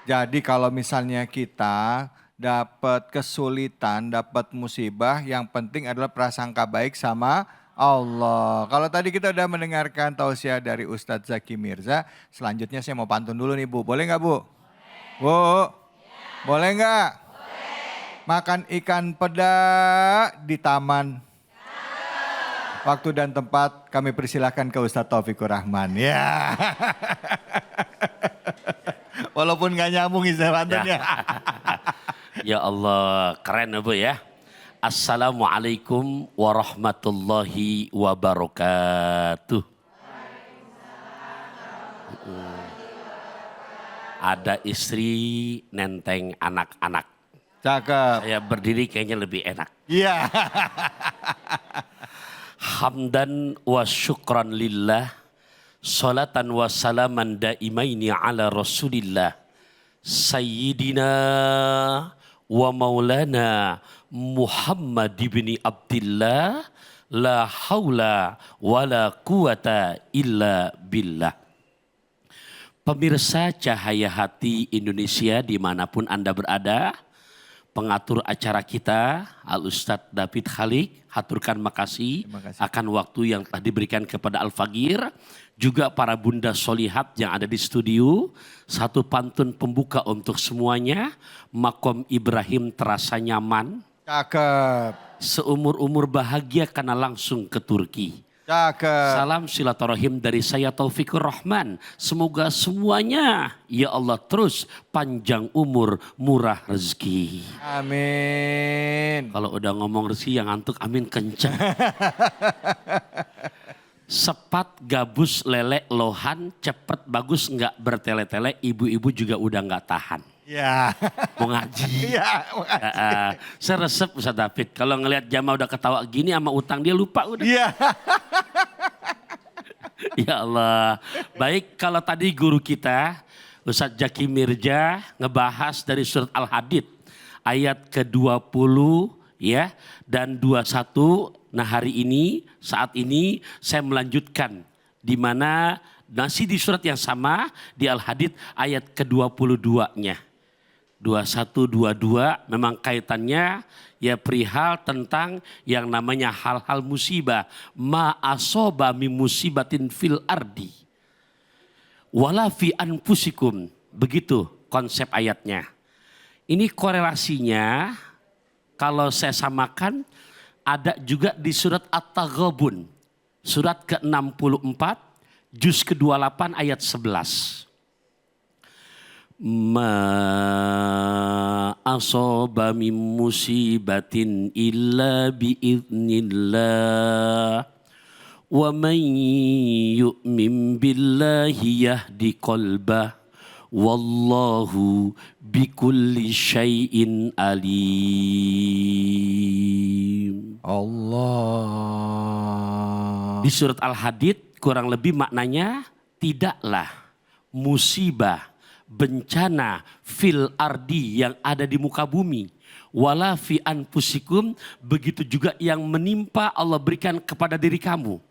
Jadi kalau misalnya kita dapat kesulitan, dapat musibah, yang penting adalah prasangka baik sama Allah. Kalau tadi kita udah mendengarkan tausiah dari Ustadz Zaki Mirza, selanjutnya saya mau pantun dulu nih Bu. Boleh nggak Bu? Bu, boleh nggak? Makan ikan peda di taman. Waktu dan tempat kami persilahkan ke Ustadz Taufikur Rahman. Ya. Walaupun nggak nyambung istilah pantunnya. Ya Allah, keren ya Bu ya. Assalamualaikum warahmatullahi wabarakatuh. Ada istri nenteng anak-anak. Cakep. Saya berdiri kayaknya lebih enak. Iya. Hamdan wa syukran lillah. Salatan wa salaman daimaini ala rasulillah. Sayyidina wa maulana Muhammad ibn Abdillah. La haula wa la quwata illa billah. Pemirsa Cahaya Hati Indonesia dimanapun Anda berada, pengatur acara kita Al-Ustadz David Khalik, haturkan makasih akan waktu yang telah diberikan kepada Al-Fagir, juga para bunda solihat yang ada di studio. Satu pantun pembuka untuk semuanya, Makom Ibrahim terasa nyaman. Cakep. Seumur-umur bahagia karena langsung ke Turki. Cakep. Salam silaturahim dari saya Taufikur Rahman. Semoga semuanya ya Allah terus panjang umur, murah rezeki. Amin. Kalau udah ngomong rezeki yang ngantuk amin kencang. Sepat gabus lele lohan cepet bagus nggak bertele-tele, ibu-ibu juga udah nggak tahan. Ya. Mau ngaji. Iya, mau ngaji. Saya resep Ustaz David. Kalau ngelihat jamaah udah ketawa gini sama utang dia lupa udah. Iya. Ya Allah. Baik, kalau tadi guru kita Ustadz Zaki Mirza ngebahas dari surat Al-Hadid ayat ke-20 ya dan 21. Nah, hari ini saat ini saya melanjutkan di mana masih di surat yang sama di Al-Hadid ayat ke-22-nya. 21, 22 memang kaitannya ya perihal tentang yang namanya hal-hal musibah. Ma asoba min musibatin fil ardi wala fi anfusikum. Begitu konsep ayatnya. Ini korelasinya kalau saya samakan ada juga di surat At-Taghabun. Surat ke-64 juz ke-28 ayat 11. Ma asoba min musibatin illa biiznillah wa man yu'min billahi yahdi qalbah wallahu bikulli syai'in alim. Allah. Di surat Al-Hadid kurang lebih maknanya tidaklah musibah bencana fil ardi yang ada di muka bumi wala fi anfusikum, begitu juga yang menimpa Allah berikan kepada diri kamu.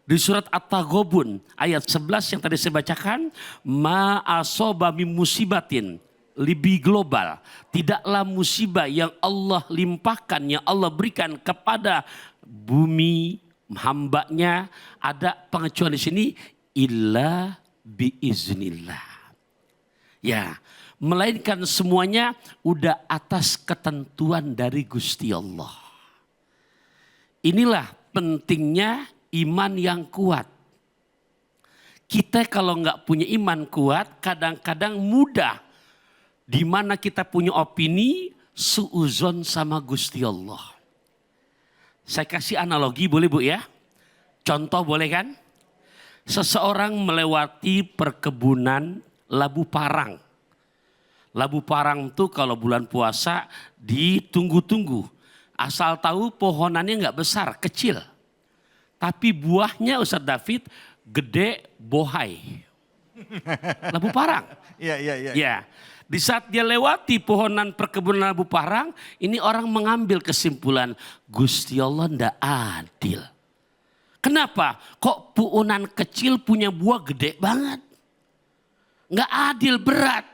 Di surat At-Taghabun ayat 11 yang tadi saya bacakan, ma asoba min musibatin, lebih global, tidaklah musibah yang Allah limpahkan, yang Allah berikan kepada bumi hambanya, ada pengecualian di sini illa biiznillah. Ya, melainkan semuanya udah atas ketentuan dari Gusti Allah. Inilah pentingnya iman yang kuat. Kita kalau nggak punya iman kuat, kadang-kadang mudah. Di mana kita punya opini, suuzon sama Gusti Allah. Saya kasih analogi boleh Bu ya? Contoh boleh kan? Seseorang melewati perkebunan labu parang. Labu parang itu kalau bulan puasa ditunggu-tunggu. Asal tahu pohonannya nggak besar, kecil. Tapi buahnya Ustadz David gede bohai. Labu parang. Iya. Ya. Di saat dia lewati pohonan perkebunan labu parang, ini orang mengambil kesimpulan Gusti Allah ndak adil. Kenapa? Kok pohonan kecil punya buah gede banget? Nggak adil, berat.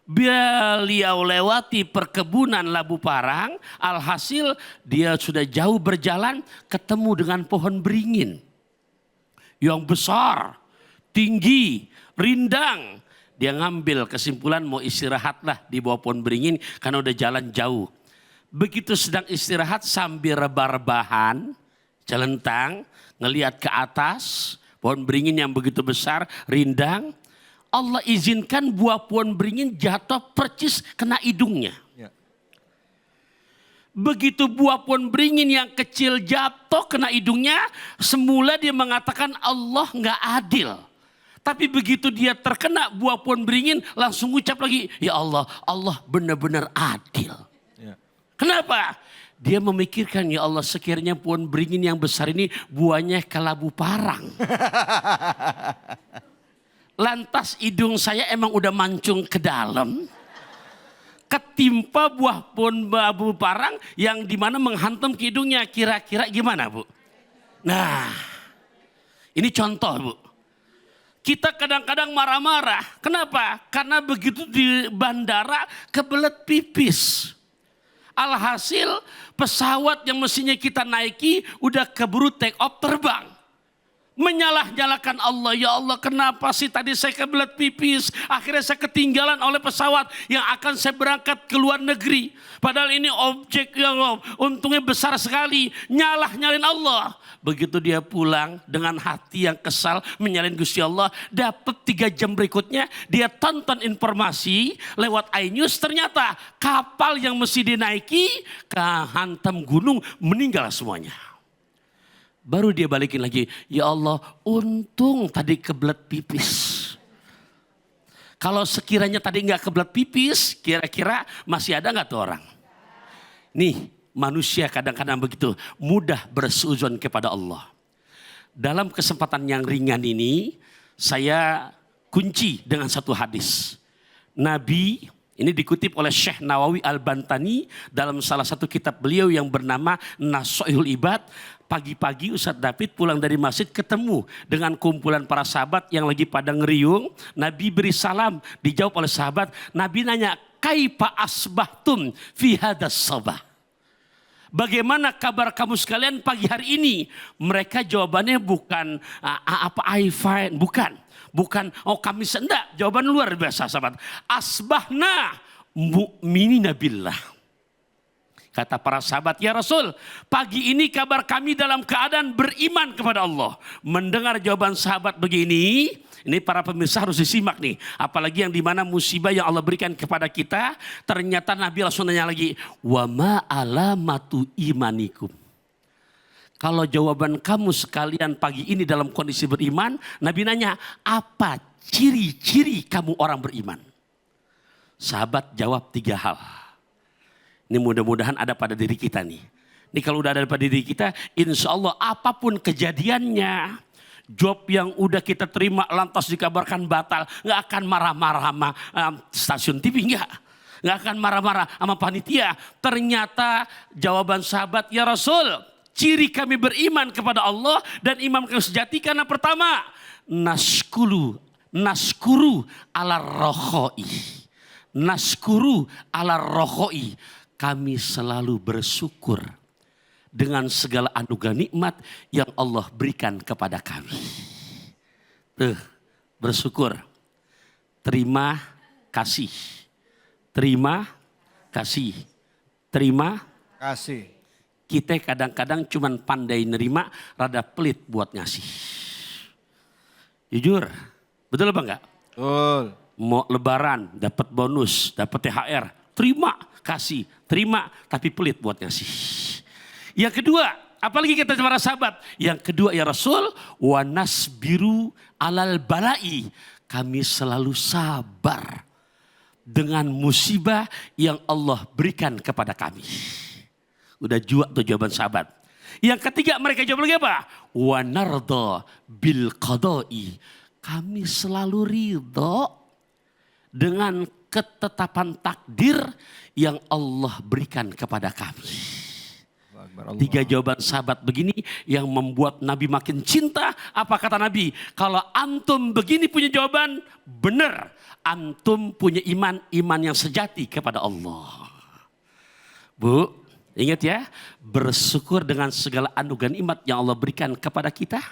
Beliau lewati perkebunan labu parang, alhasil dia sudah jauh berjalan ketemu dengan pohon beringin yang besar, tinggi, rindang. Dia ngambil kesimpulan mau istirahatlah di bawah pohon beringin karena udah jalan jauh. Begitu sedang istirahat sambil rebah-rebahan, celentang, ngelihat ke atas, pohon beringin yang begitu besar, rindang. Allah izinkan buah pohon beringin jatuh percis kena hidungnya. Ya. Begitu buah pohon beringin yang kecil jatuh kena hidungnya, semula dia mengatakan Allah nggak adil. Tapi begitu dia terkena buah pohon beringin, langsung ucap lagi, ya Allah, Allah benar-benar adil. Ya. Kenapa? Dia memikirkan, ya Allah, sekiranya pohon beringin yang besar ini buahnya kelabu parang. Lantas hidung saya emang udah mancung ke dalam. Ketimpa buah pohon kelabu parang yang dimana menghantam ke hidungnya. Kira-kira gimana, Bu? Nah, ini contoh, Bu. Kita kadang-kadang marah-marah. Kenapa? Karena begitu di bandara kebelet pipis. Alhasil pesawat yang mestinya kita naiki udah keburu take off terbang. Menyalah-nyalakan Allah. Ya Allah, kenapa sih tadi saya kebelet pipis. Akhirnya saya ketinggalan oleh pesawat yang akan saya berangkat ke luar negeri. Padahal ini objek yang untungnya besar sekali. Nyalin Allah. Begitu dia pulang dengan hati yang kesal menyalin Gusti Allah. Dapat 3 jam berikutnya dia tonton informasi lewat iNews. Ternyata kapal yang mesti dinaiki kehantam gunung, meninggal semuanya. Baru dia balikin lagi, ya Allah, untung tadi kebelet pipis. Kalau sekiranya tadi nggak kebelet pipis, kira-kira masih ada nggak tuh orang? Nih, manusia kadang-kadang begitu, mudah bersuudzon kepada Allah. Dalam kesempatan yang ringan ini, saya kunci dengan satu hadis. Nabi, ini dikutip oleh Syekh Nawawi Al-Bantani dalam salah satu kitab beliau yang bernama Nasha'ihul Ibad. Pagi-pagi Ustadz David pulang dari masjid ketemu dengan kumpulan para sahabat yang lagi pada ngeriung. Nabi beri salam, dijawab oleh sahabat. Nabi nanya, kaifa asbahtum fi hadas sabah? Bagaimana kabar kamu sekalian pagi hari ini? Mereka jawabannya bukan I fine, bukan oh kami sendak. Jawaban luar biasa sahabat. Asbahna mu'minina billah. Kata para sahabat, ya Rasul, pagi ini kabar kami dalam keadaan beriman kepada Allah. Mendengar jawaban sahabat begini, ini para pemirsa harus disimak nih. Apalagi yang dimana musibah yang Allah berikan kepada kita, ternyata Nabi langsung nanya lagi, wa ma alamatu imanikum. Kalau jawaban kamu sekalian pagi ini dalam kondisi beriman, Nabi nanya, apa ciri-ciri kamu orang beriman? Sahabat jawab 3 hal. Ini mudah-mudahan ada pada diri kita nih. Ini kalau udah ada pada diri kita, insya Allah apapun kejadiannya, job yang udah kita terima lantas dikabarkan batal, nggak akan marah-marah sama stasiun TV, nggak akan marah-marah sama panitia. Ternyata jawaban sahabat, ya Rasul, ciri kami beriman kepada Allah dan imam kami sejati karena pertama, naskuru ala rohoi. Naskuru ala rohoi. Kami selalu bersyukur dengan segala anugerah nikmat yang Allah berikan kepada kami. Bersyukur. Terima kasih. Terima kasih. Terima Kasih. Kita kadang-kadang cuman pandai nerima, rada pelit buat ngasih. Jujur, betul apa enggak? Betul. Mau lebaran, dapat bonus, dapat THR, terima kasih, terima tapi pelit buat ngasih. Yang kedua, apalagi kita para sahabat. Yang kedua, ya Rasul, wa nasbiru alal balai. Kami selalu sabar dengan musibah yang Allah berikan kepada kami. Udah jua tuh jawaban sahabat. Yang ketiga mereka jawab lagi apa? Wa narda bil qadai. Kami selalu ridho dengan ketetapan takdir yang Allah berikan kepada kami. Tiga jawaban sahabat begini yang membuat Nabi makin cinta. Apa kata Nabi? Kalau antum begini punya jawaban, benar. Antum punya iman yang sejati kepada Allah. Bu, ingat ya, bersyukur dengan segala anugerah nikmat yang Allah berikan kepada kita.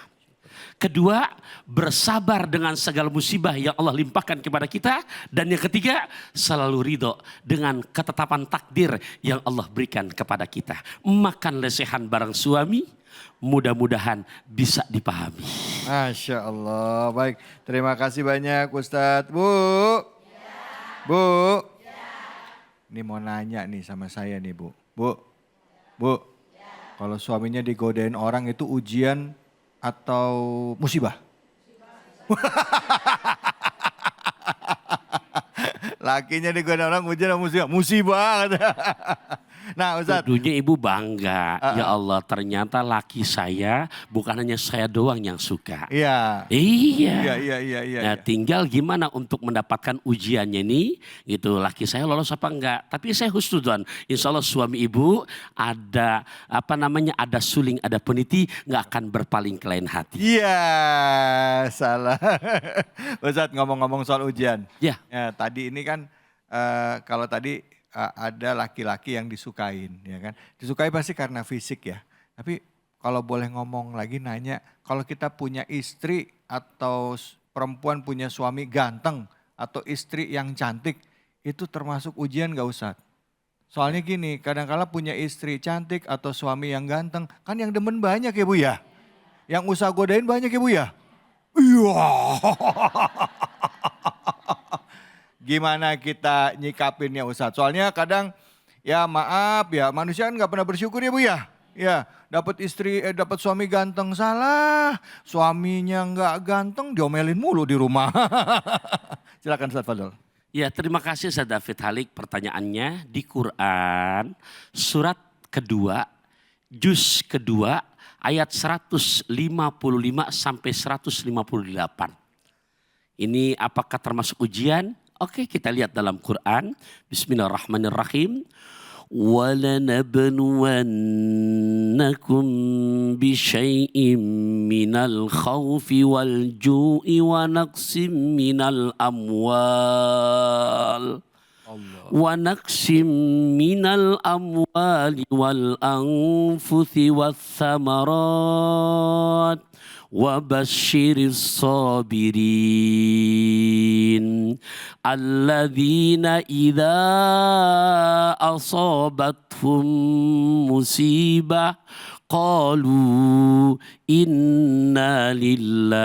Kedua, bersabar dengan segala musibah yang Allah limpahkan kepada kita. Dan yang ketiga, selalu ridho dengan ketetapan takdir yang Allah berikan kepada kita. Makan lesehan bareng suami, mudah-mudahan bisa dipahami. Masya Allah. Baik, terima kasih banyak Ustadz. Bu. Bu. Ini mau nanya nih sama saya nih Bu. Bu. Kalau suaminya digodain orang itu ujian atau musibah? Lakinya digodain orang ujian atau musibah? Musibah. Nah Ustadz. Tentunya ibu bangga. Ya Allah, ternyata laki saya bukan hanya saya doang yang suka. Iya. Iya. Iya. Nah, tinggal gimana untuk mendapatkan ujiannya nih, gitu. Laki saya lolos apa enggak? Tapi saya husnudzon. Insya Allah suami ibu ada ada suling, ada peniti, nggak akan berpaling ke lain hati. Iya, salah. Ustadz ngomong-ngomong soal ujian. Ya. Tadi ini kan kalau tadi ada laki-laki yang disukain, ya kan? Disukai pasti karena fisik ya. Tapi kalau boleh ngomong lagi nanya, kalau kita punya istri atau perempuan punya suami ganteng atau istri yang cantik, itu termasuk ujian gak Ustadz? Soalnya gini, kadang-kala punya istri cantik atau suami yang ganteng, kan yang demen banyak ya Bu ya? Yang usaha godain banyak ya Bu ya? Iya. Gimana kita nyikapinnya Ustadz? Soalnya kadang ya maaf ya manusia kan gak pernah bersyukur ya Bu ya. Ya dapat dapat suami ganteng salah, suaminya nggak ganteng diomelin mulu di rumah. Silakan Ustadz Fadl. Ya, terima kasih Ustaz David Halik pertanyaannya. Di Quran surat kedua, juz kedua ayat 155 sampai 158. Ini apakah termasuk ujian? Oke, kita lihat dalam Quran. Bismillahirrahmanirrahim. وَلَنَبْلُوَنَّكُمْ بِشَيْءٍ مِّنَ الْخَوْفِ وَالْجُوعِ وَنَقْصٍ مِّنَ الْأَمْوَالِ وَالْأَنفُسِ وَالثَّمَرَاتِ وَبَشِّرِ الصَّابِرِينَ الَّذِينَ إِذَا أَصَابَتْهُم مُّصِيبَةٌ قَالُوا إِنَّا لِلَّهِ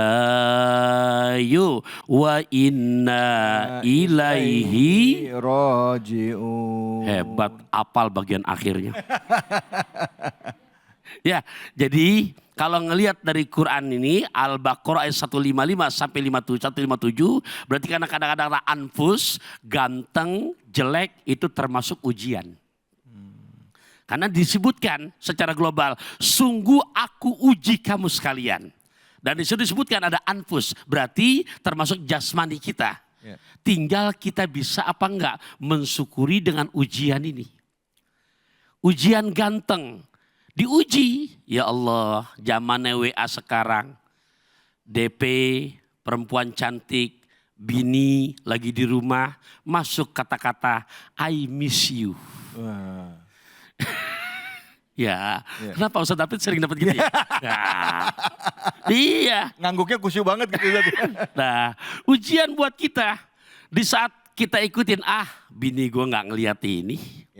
وَإِنَّا إِلَيْهِ raji'un. Hebat, apal bagian akhirnya. Ya, jadi kalau ngelihat dari Quran ini Al-Baqarah ayat 155 sampai 157 berarti karena kadang-kadang anfus, ganteng, jelek itu termasuk ujian. Karena disebutkan secara global, sungguh aku uji kamu sekalian. Dan disitu disebutkan ada anfus, berarti termasuk jasmani kita. Tinggal kita bisa apa enggak mensyukuri dengan ujian ini. Ujian ganteng. Diuji, ya Allah, zamannya WA sekarang. DP, perempuan cantik, bini lagi di rumah, masuk kata-kata I miss you. Ya, kenapa Ustaz David sering dapat gitu ya? Nah, iya. Ngangguknya kusyuk banget gitu. Nah, ujian buat kita. Di saat kita ikutin, bini gue gak ngeliat ini.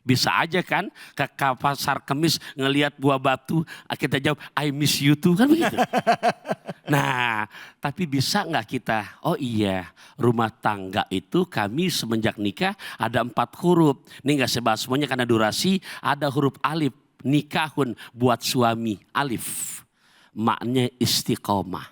Bisa aja kan ke pasar Kemis ngelihat buah batu, kita jawab I miss you too, kan begitu. Nah, tapi bisa nggak kita, oh iya rumah tangga itu kami semenjak nikah ada 4 huruf. Ini nggak saya bahas semuanya karena durasi, ada huruf alif, nikahun buat suami, alif. Maknanya istiqomah.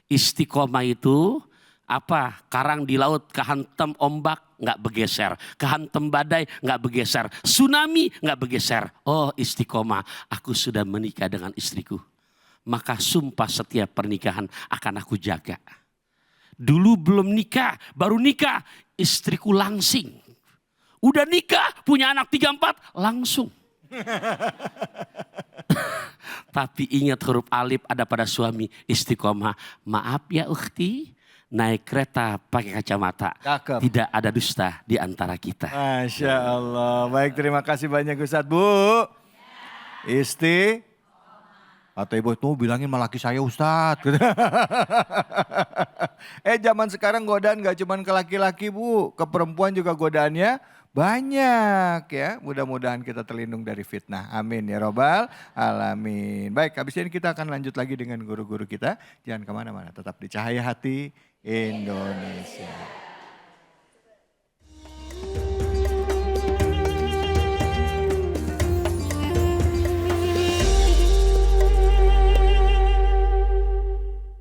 Istiqomah itu apa? Karang di laut kehantam ombak nggak bergeser, kehantam badai nggak bergeser, tsunami nggak bergeser. Oh istiqomah, aku sudah menikah dengan istriku. Maka sumpah setiap pernikahan akan aku jaga. Dulu belum nikah, baru nikah, istriku langsing. Udah nikah, punya anak 3-4, langsung. Tapi ingat huruf alif ada pada suami, istiqomah. Maaf ya ukhti, naik kereta pakai kacamata. Cakep. Tidak ada dusta di antara kita. Masya Allah. Baik, terima kasih banyak Ustadz. Bu. Isti. Kata ibu itu bilangin sama laki saya Ustadz. Zaman sekarang godaan gak cuma ke laki-laki Bu. Ke perempuan juga godaannya banyak ya. Mudah-mudahan kita terlindung dari fitnah. Amin ya robbal alamin. Baik, habis ini kita akan lanjut lagi dengan guru-guru kita. Jangan kemana-mana, tetap di Cahaya Hati Indonesia.